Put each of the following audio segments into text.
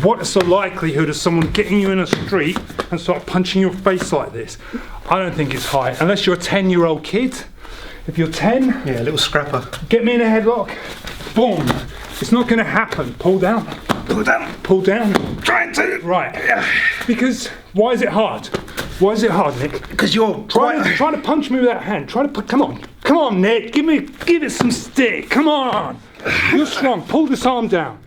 what's the likelihood of someone getting you in a street and start punching your face like this? I don't think it's high, unless you're a 10-year-old kid. If you're 10, yeah, a little scrapper. Get me in a headlock, boom. It's not going to happen. Pull down, pull down, pull down. Trying to. Right. Because why is it hard? Why is it hard, Nick? Because you're trying to punch me with that hand. Try to put. Come on, Nick. Give it some stick. Come on. You're strong. Pull this arm down.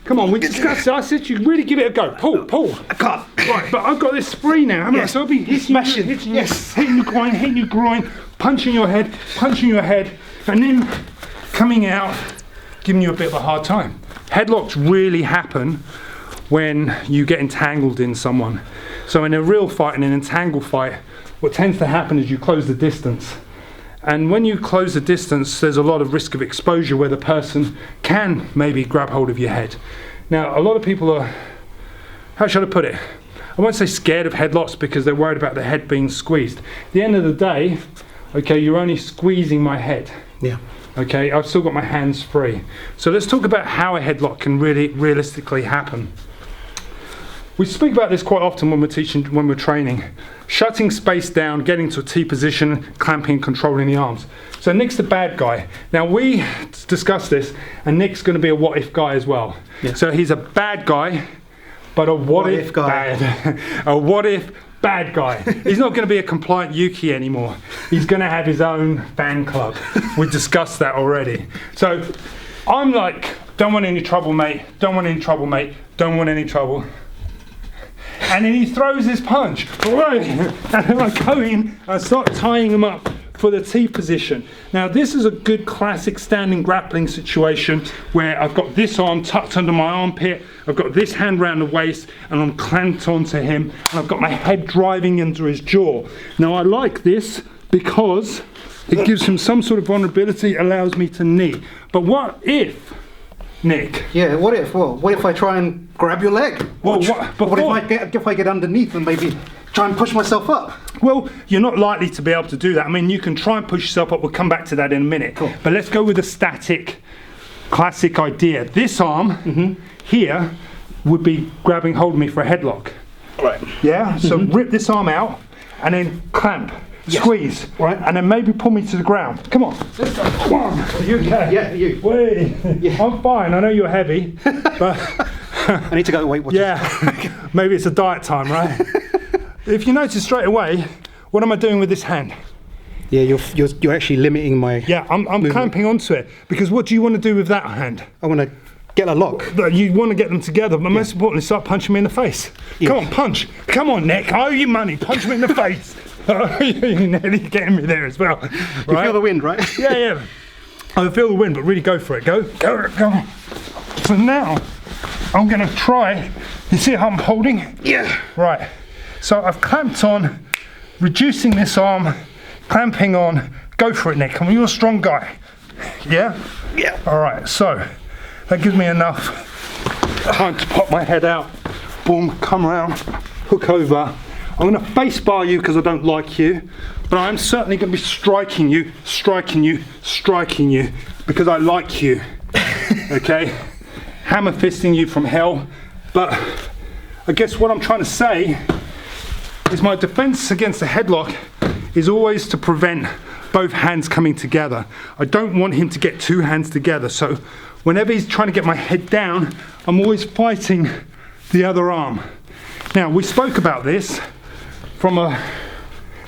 Come on, we discussed it. I said you really give it a go. Pull. I can't. Right, but I've got this free now, haven't I? So I'll be hitting your groin, punching your head, and then coming out, giving you a bit of a hard time. Headlocks really happen when you get entangled in someone. So in a real fight, in an entangled fight, what tends to happen is you close the distance. And when you close the distance, there's a lot of risk of exposure where the person can maybe grab hold of your head. Now, a lot of people are, how should I put it? I won't say scared of headlocks because they're worried about the head being squeezed. At the end of the day, okay, you're only squeezing my head. Yeah. Okay, I've still got my hands free. So let's talk about how a headlock can really realistically happen. We speak about this quite often when we're training. Shutting space down, getting to a T position, clamping, controlling the arms. So Nick's the bad guy. Now we discussed this, and Nick's going to be a what if guy as well. Yeah. So he's a bad guy, but a what if guy. A what if bad guy. He's not going to be a compliant Yuki anymore. He's going to have his own fan club. We discussed that already. So I'm like, don't want any trouble, mate. Don't want any trouble, mate. Don't want any trouble. And then he throws his punch, and then I go in and start tying him up for the T position. Now this is a good classic standing grappling situation where I've got this arm tucked under my armpit, I've got this hand round the waist, and I'm clamped onto him, and I've got my head driving into his jaw. Now I like this because it gives him some sort of vulnerability, allows me to knee. But what if, Nick? Yeah, what if I try and grab your leg? Well, what if I get underneath and maybe try and push myself up? Well, you're not likely to be able to do that. I mean, you can try and push yourself up. We'll come back to that in a minute. Cool. But let's go with a static, classic idea. This arm here would be grabbing hold of me for a headlock. Right. Yeah? So rip this arm out and then clamp. Yes. Squeeze, right, and then maybe pull me to the ground. Come on, let's go. Come on. Are you okay? Yeah, you. Wait. Yeah. I'm fine. I know you're heavy, but I need to go. Wait. Yeah, maybe it's a diet time, right? If you notice straight away, what am I doing with this hand? Yeah, you're actually limiting my. Yeah, I'm clamping onto it because what do you want to do with that hand? I want to get a lock. You want to get them together, but most importantly, start punching me in the face. Yes. Come on, punch. Come on, Nick. I owe you money. Punch me in the face. You're nearly getting me there as well. Right? You feel the wind, right? Yeah. I feel the wind, but really go for it. Go. So now, I'm going to try. You see how I'm holding? Yeah. Right. So I've clamped on, reducing this arm, clamping on. Go for it, Nick. Come on, you're a strong guy. Yeah? Yeah. All right, so that gives me enough time to pop my head out. Boom, come around, hook over. I'm going to face bar you because I don't like you, but I'm certainly going to be striking you because I like you. Okay? Hammer fisting you from hell. But I guess what I'm trying to say is my defense against a headlock is always to prevent both hands coming together. I don't want him to get two hands together. So whenever he's trying to get my head down, I'm always fighting the other arm. Now, we spoke about this from a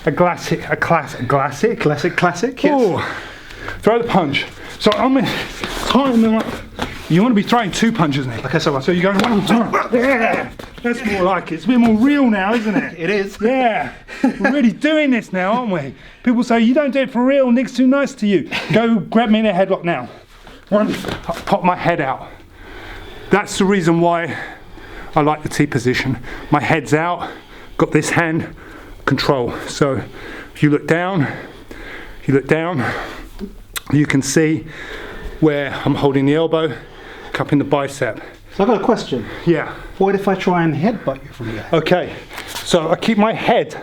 classic, yes. Oh, throw the punch. So I'm tying them up. You want to be throwing two punches, Nick. Okay, so you're going 1, 2. Yeah, that's more like it. It's a bit more real now, isn't it? It is. Yeah, we're really doing this now, aren't we? People say you don't do it for real. Nick's too nice to you. Go grab me in a headlock now. 1, pop my head out. That's the reason why I like the T position. My head's out. Got this hand. Control. So if you look down, you can see where I'm holding the elbow, cupping the bicep. So I've got a question. Yeah. What if I try and headbutt you from here? Okay. So I keep my head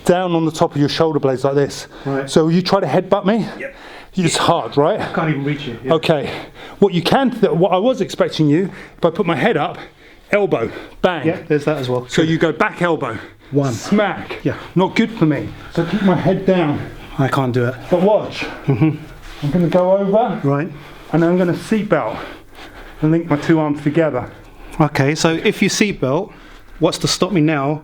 down on the top of your shoulder blades like this. Right. So you try to headbutt me? Yep. It's hard, right? I can't even reach you. Yeah. Okay. What I was expecting you, if I put my head up, elbow, bang. Yeah, there's that as well. So you go back elbow, One. smack. Yeah. Not good for me. So keep my head down. I can't do it. But watch. I'm going to go over. Right. And I'm going to seatbelt and link my two arms together. Okay, so if you seatbelt, what's to stop me now?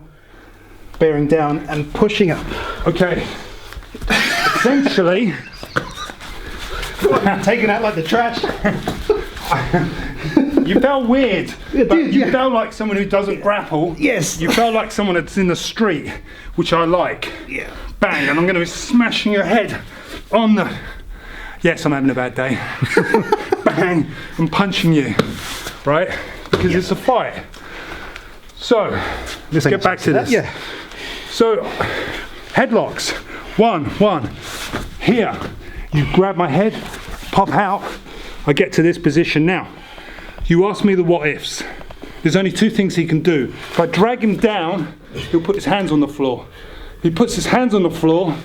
Bearing down and pushing up. Okay. Essentially, I'm taking out like the trash. you felt weird. Yeah, But dude, you yeah. felt like someone who doesn't grapple. Yes. You felt like someone that's in the street, which I like. Yeah. Bang, and I'm going to be smashing your head on the... Yes, I'm having a bad day. Bang, I'm punching you, right? Because it's a fight. So, let's get back to this. Yeah. So, headlocks. One. Here, you grab my head, pop out. I get to this position now. You ask me the what ifs. There's only two things he can do. If I drag him down, he'll put his hands on the floor. If he puts his hands on the floor,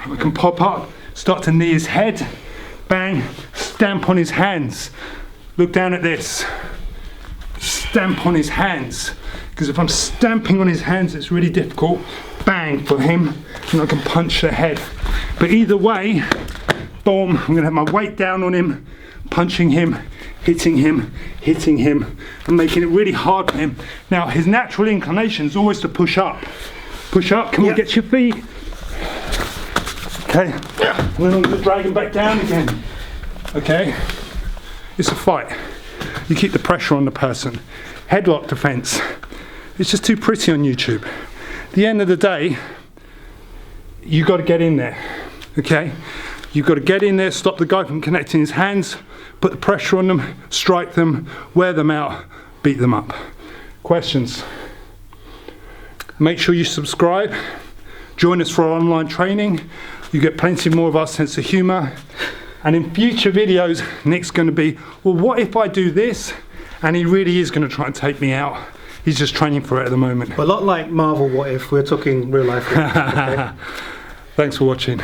I can pop up, start to knee his head, bang, stamp on his hands. Look down at this. Stamp on his hands. Because if I'm stamping on his hands, it's really difficult. Bang for him, and I can punch the head. But either way, boom, I'm going to have my weight down on him, punching him, hitting him, and making it really hard for him. Now, his natural inclination is always to push up. Push up, come on, get your feet. Okay, and then I'm going to drag him back down again. Okay, it's a fight. You keep the pressure on the person. Headlock defense. It's just too pretty on YouTube. At the end of the day, you got to get in there. Okay, you've got to get in there, stop the guy from connecting his hands, put the pressure on them, strike them, wear them out, beat them up. Questions? Make sure you subscribe. Join us for our online training. You get plenty more of our sense of humour. And in future videos, Nick's going to be, well, what if I do this? And he really is going to try and take me out. He's just training for it at the moment. Well, a lot like Marvel What If, we're talking real life. Okay. Thanks for watching.